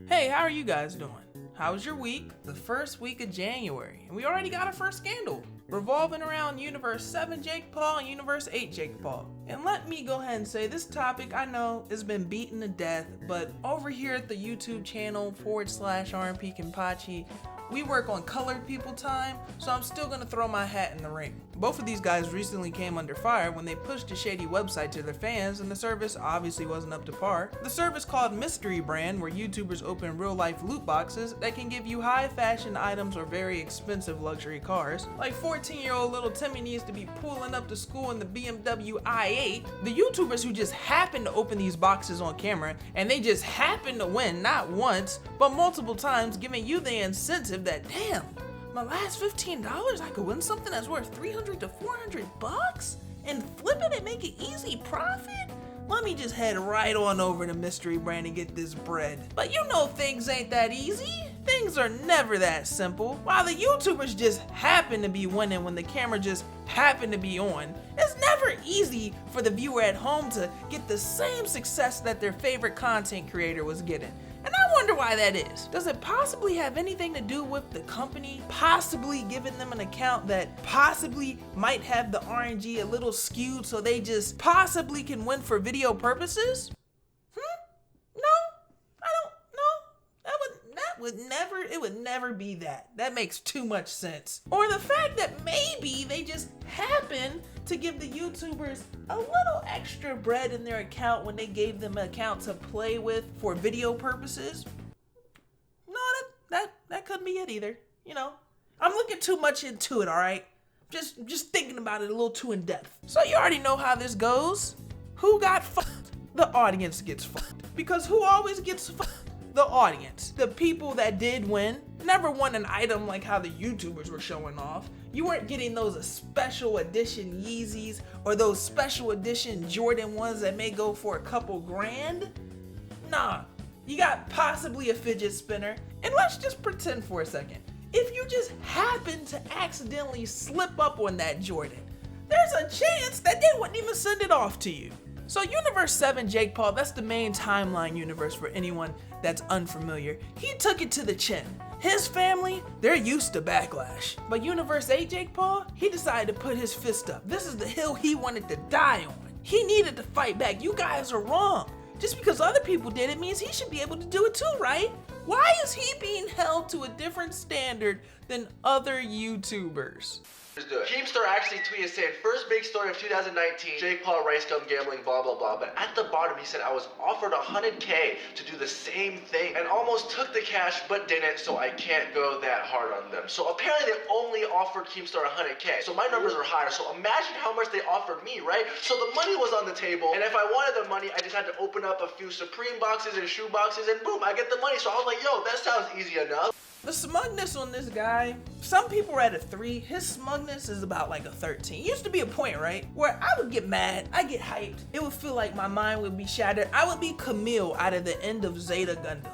Hey, how are you guys doing? How was your week? The first week of January, and we already got our first scandal revolving around Universe 7 Jake Paul and Universe 8 Jake Paul. And let me go ahead and say this topic I know has been beaten to death, but over here at the YouTube channel /RMPKenpachi, we work on colored people time, so I'm still gonna throw my hat in the ring. Both of these guys recently came under fire when they pushed a shady website to their fans and the service obviously wasn't up to par. The service called MysteryBrand, where YouTubers open real life loot boxes that can give you high fashion items or very expensive luxury cars. Like 14-year-old little Timmy needs to be pulling up to school in the BMW i8. The YouTubers who just happen to open these boxes on camera and they just happen to win not once, but multiple times, giving you the incentive that, damn, my last $15, I could win something that's worth $300 to $400 and flip it and make an easy profit? Let me just head right on over to MysteryBrand and get this bread. But you know things ain't that easy. Things are never that simple. While the YouTubers just happen to be winning when the camera just happen to be on, it's never easy for the viewer at home to get the same success that their favorite content creator was getting. And I wonder why that is. Does it possibly have anything to do with the company possibly giving them an account that possibly might have the RNG a little skewed so they just possibly can win for video purposes? It would never be that. That makes too much sense. Or the fact that maybe they just happen to give the YouTubers a little extra bread in their account when they gave them an account to play with for video purposes. No, that couldn't be it either. You know, I'm looking too much into it, all right? Just thinking about it a little too in depth. So you already know how this goes. Who got fucked? The audience gets fucked. Because who always gets fucked? The audience. The people that did win never won an item like how the YouTubers were showing off. You weren't getting those special edition Yeezys or those special edition Jordan ones that may go for a couple grand. Nah, you got possibly a fidget spinner. And let's just pretend for a second, if you just happen to accidentally slip up on that Jordan, there's a chance that they wouldn't even send it off to you. So Universe 7 Jake Paul, that's the main timeline universe for anyone that's unfamiliar. He took it to the chin. His family, they're used to backlash. But Universe 8 Jake Paul, he decided to put his fist up. This is the hill he wanted to die on. He needed to fight back. You guys are wrong. Just because other people did it means he should be able to do it too, right? Why is he being held to a different standard than other YouTubers? Keemstar actually tweeted saying, first big story of 2019, Jake Paul, RiceGum gambling, blah, blah, blah. But at the bottom, he said, I was offered $100K to do the same thing and almost took the cash, but didn't, so I can't go that hard on them. So apparently they only offered Keemstar $100K. So my numbers are higher. So imagine how much they offered me, right? So the money was on the table. And if I wanted the money, I just had to open up a few Supreme boxes and shoe boxes and boom, I get the money. So I was like, yo, that sounds easy enough. The smugness on this guy, some people are at a 3, his smugness is about like a 13. It used to be a point, right, where I would get mad, I get hyped, it would feel like my mind would be shattered. I would be Camille out of the end of Zeta Gundam,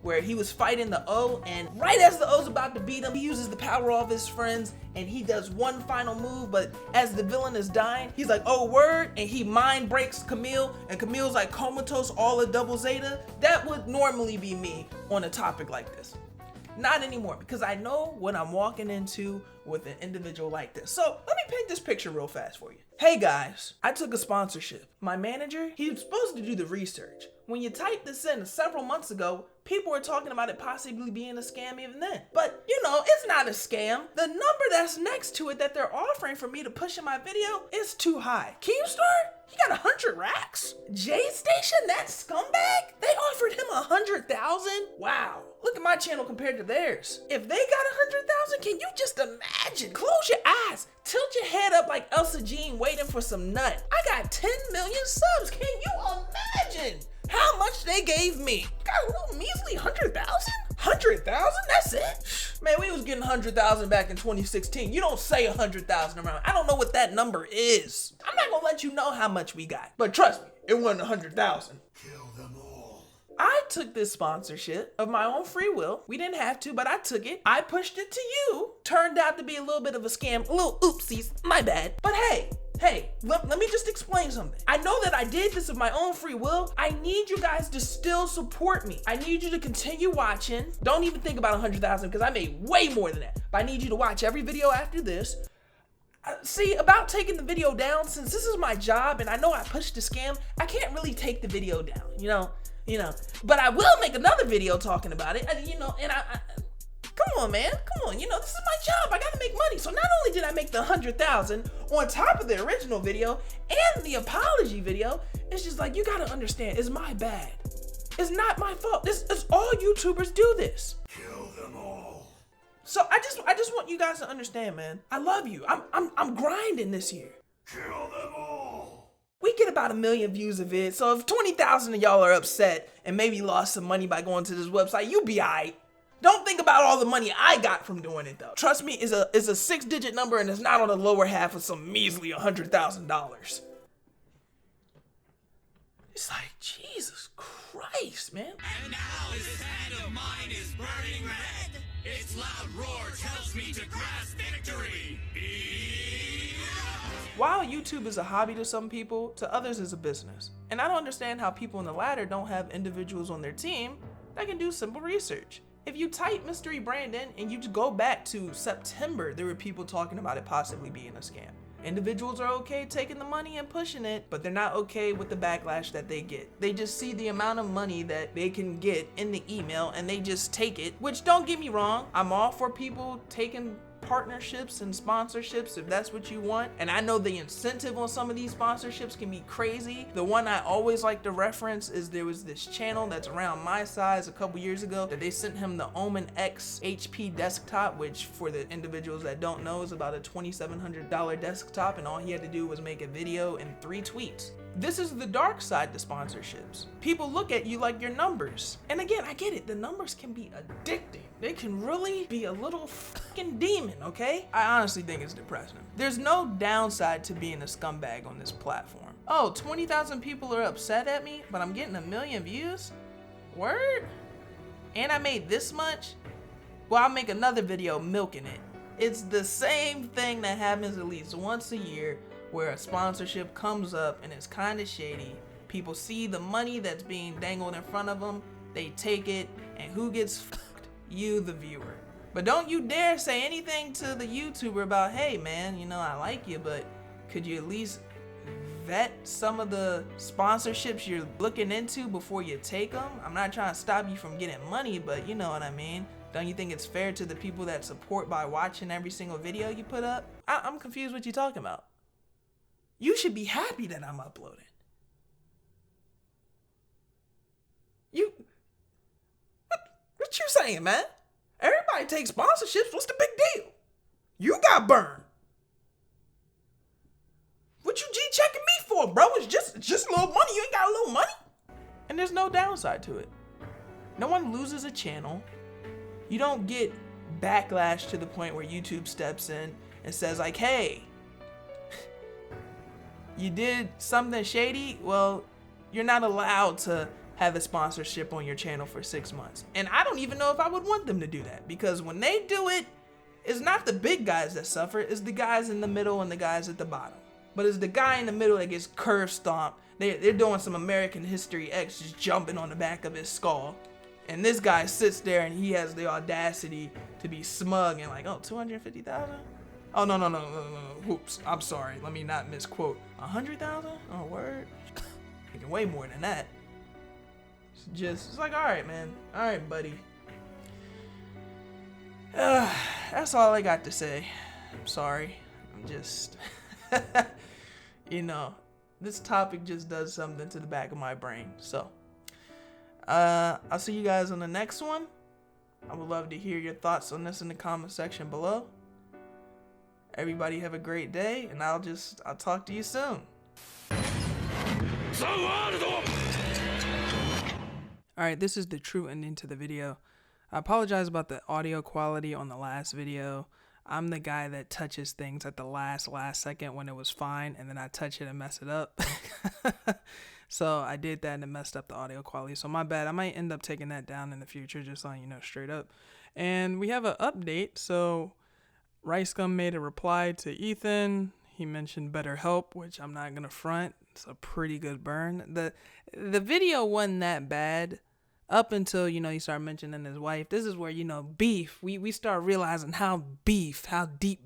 where he was fighting the O, and right as the O's about to beat him, he uses the power of his friends, and he does one final move, but as the villain is dying, he's like, oh word, and he mind breaks Camille, and Camille's like comatose, all of double Zeta. That would normally be me on a topic like this. Not anymore, because I know what I'm walking into with an individual like this. So let me paint this picture real fast for you. Hey guys, I took a sponsorship. My manager, he was supposed to do the research. When you typed this in several months ago, people were talking about it possibly being a scam even then. But you know, it's not a scam. The number that's next to it that they're offering for me to push in my video is too high. Keemstar? He got 100 racks? J-Station, that scumbag? They offered him 100,000? Wow. Look at my channel compared to theirs. If they got 100,000, can you just imagine? Close your eyes. Tilt your head up like Elsa Jean waiting for some nut. I got 10 million subs. Can you imagine how much they gave me? Got a little measly 100,000? 100,000? That's it? Man, we was getting 100,000 back in 2016. You don't say 100,000 around. I don't know what that number is. I'm not gonna let you know how much we got. But trust me, it wasn't 100,000. Kill them all. I took this sponsorship of my own free will. We didn't have to, but I took it. I pushed it to you. Turned out to be a little bit of a scam. A little oopsies, my bad. But hey, Hey, let me just explain something. I know that I did this of my own free will. I need you guys to still support me. I need you to continue watching. Don't even think about 100,000 because I made way more than that. But I need you to watch every video after this. See, about taking the video down, since this is my job and I know I pushed the scam, I can't really take the video down, you know, but I will make another video talking about it, and I come on, man, come on, this is my job, I gotta make money. So not only did I make the 100,000 on top of the original video and the apology video, it's just like, you gotta understand, it's my bad. It's not my fault. It's all YouTubers do this. Kill them all. So I just want you guys to understand, man. I love you. I'm grinding this year. Kill them all. We get about 1 million views of it. So if 20,000 of y'all are upset and maybe lost some money by going to this website, you be alright. Don't think about all the money I got from doing it though. Trust me, it's a 6-digit number and it's not on the lower half of some measly $100,000. It's like, Jesus Christ, man. And now this hand of mine is burning red. Its loud roar tells me to grasp victory. While YouTube is a hobby to some people, to others is a business. And I don't understand how people in the latter don't have individuals on their team that can do simple research. If you type MysteryBrand in and you just go back to September, there were people talking about it possibly being a scam. Individuals are okay taking the money and pushing it, but they're not okay with the backlash that they get. They just see the amount of money that they can get in the email and they just take it, which, don't get me wrong, I'm all for people taking partnerships and sponsorships if that's what you want. And I know the incentive on some of these sponsorships can be crazy. The one I always like to reference is there was this channel that's around my size a couple years ago that they sent him the Omen X HP desktop, which for the individuals that don't know is about a $2,700 desktop, and all he had to do was make a video and 3 tweets. This is the dark side to sponsorships. People look at you like your numbers. And again, I get it, the numbers can be addicting. They can really be a little fucking demon, okay? I honestly think it's depressing. There's no downside to being a scumbag on this platform. Oh, 20,000 people are upset at me, but I'm getting 1 million views? Word? And I made this much? Well, I'll make another video milking it. It's the same thing that happens at least once a year, where a sponsorship comes up and it's kind of shady. People see the money that's being dangled in front of them, they take it, and who gets fucked? You, the viewer. But don't you dare say anything to the YouTuber about, hey man, I like you, but could you at least vet some of the sponsorships you're looking into before you take them? I'm not trying to stop you from getting money, but you know what I mean. Don't you think it's fair to the people that support by watching every single video you put up? I'm confused what you're talking about. You should be happy that I'm uploading. What you saying, man? Everybody takes sponsorships. What's the big deal? You got burned. What you G-checking me for, bro? It's just a little money. You ain't got a little money? And there's no downside to it. No one loses a channel. You don't get backlash to the point where YouTube steps in and says like, hey, you did something shady, well, you're not allowed to have a sponsorship on your channel for 6 months. And I don't even know if I would want them to do that, because when they do it, it's not the big guys that suffer, it's the guys in the middle and the guys at the bottom. But it's the guy in the middle that gets curve stomped. They're doing some American History X, just jumping on the back of his skull. And this guy sits there and he has the audacity to be smug and like, oh, 250,000? Oh, no. Oops, I'm sorry. Let me not misquote. 100,000? Oh, word? Making way more than that. It's like, all right, man. All right, buddy. That's all I got to say. I'm sorry. I'm just, this topic just does something to the back of my brain. So, I'll see you guys on the next one. I would love to hear your thoughts on this in the comment section below. Everybody have a great day, and I'll talk to you soon. Alright, this is the true ending to the video. I apologize about the audio quality on the last video. I'm the guy that touches things at the last second when it was fine, and then I touch it and mess it up. So I did that and it messed up the audio quality. So my bad. I might end up taking that down in the future, just letting you know straight up. And we have an update. So RiceGum made a reply to Ethan. He mentioned BetterHelp, which I'm not gonna front. It's a pretty good burn. The video wasn't that bad up until, you know, he started mentioning his wife. This is where, you know, beef. We start realizing how deep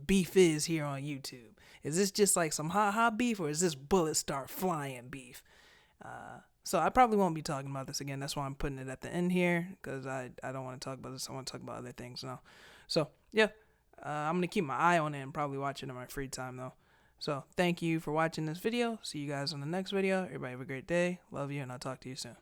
beef is here on YouTube. Is this just like some hot beef, or is this bullets start flying beef? So I probably won't be talking about this again. That's why I'm putting it at the end here, because I don't want to talk about this. I want to talk about other things now. So yeah, I'm gonna keep my eye on it and probably watch it in my free time though. So thank you for watching this video. See you guys on the next video. Everybody have a great day. Love you, and I'll talk to you soon.